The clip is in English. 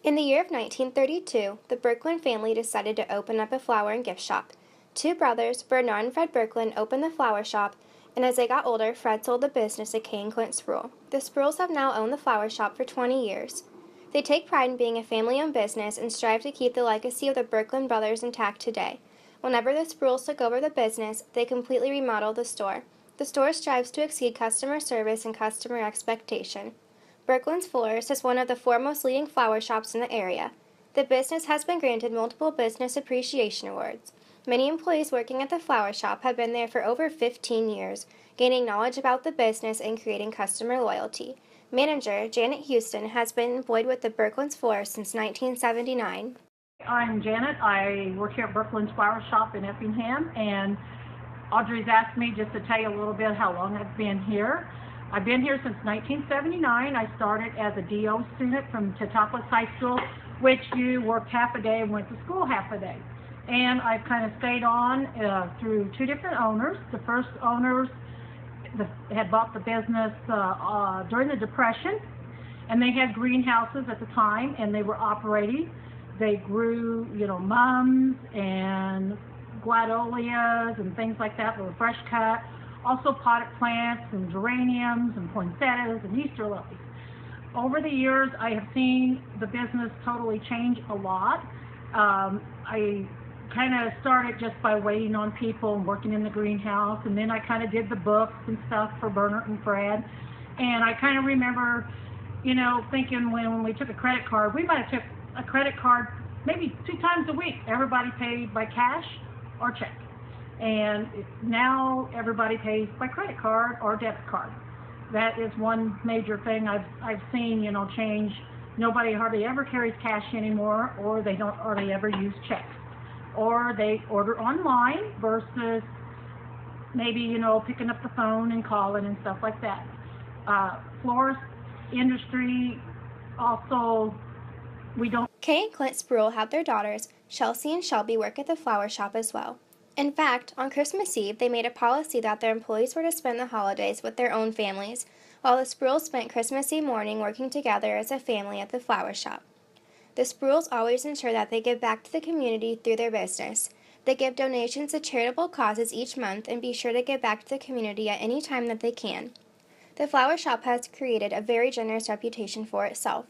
In the year of 1932, the Burkland family decided to open up a flower and gift shop. Two brothers, Bernard and Fred Burkland, opened the flower shop, and as they got older, Fred sold the business to Kay and Clint Spruill. The Spruills have now owned the flower shop for 20 years. They take pride in being a family-owned business and strive to keep the legacy of the Burkland brothers intact today. Whenever the Spruills took over the business, they completely remodeled the store. The store strives to exceed customer service and customer expectation. Burklands Florist is one of the foremost leading flower shops in the area. The business has been granted multiple Business Appreciation Awards. Many employees working at the flower shop have been there for over 15 years, gaining knowledge about the business and creating customer loyalty. Manager Janet Houston has been employed with the Burklands Florist since 1979. I'm Janet. I work here at Burklands Flower Shop in Effingham, and Audrey's asked me just to tell you a little bit how long I've been here. I've been here since 1979. I started as a DO student from Teutopolis High School, which you worked half a day and went to school half a day. And I've kind of stayed on through two different owners. The first owners had bought the business during the Depression, and they had greenhouses at the time, and they were operating. They grew, mums and gladiolus and things like that that were fresh cut. Also potted plants and geraniums and poinsettias and Easter lilies. Over the years, I have seen the business totally change a lot. I kind of started just by waiting on people and working in the greenhouse, and then I kind of did the books and stuff for Bernard and Fred. And I kind of remember, thinking when we took a credit card, we might have took a credit card maybe 2 times a week. Everybody paid by cash or check. And now everybody pays by credit card or debit card. That is one major thing I've seen, change. Nobody hardly ever carries cash anymore, or they don't hardly ever use checks. Or they order online versus maybe, picking up the phone and calling and stuff like that. Florist industry also, we don't. Kay and Clint Spruill have their daughters, Chelsea and Shelby, work at the flower shop as well. In fact, on Christmas Eve, they made a policy that their employees were to spend the holidays with their own families, while the Spruills spent Christmas Eve morning working together as a family at the flower shop. The Spruills always ensure that they give back to the community through their business. They give donations to charitable causes each month and be sure to give back to the community at any time that they can. The flower shop has created a very generous reputation for itself.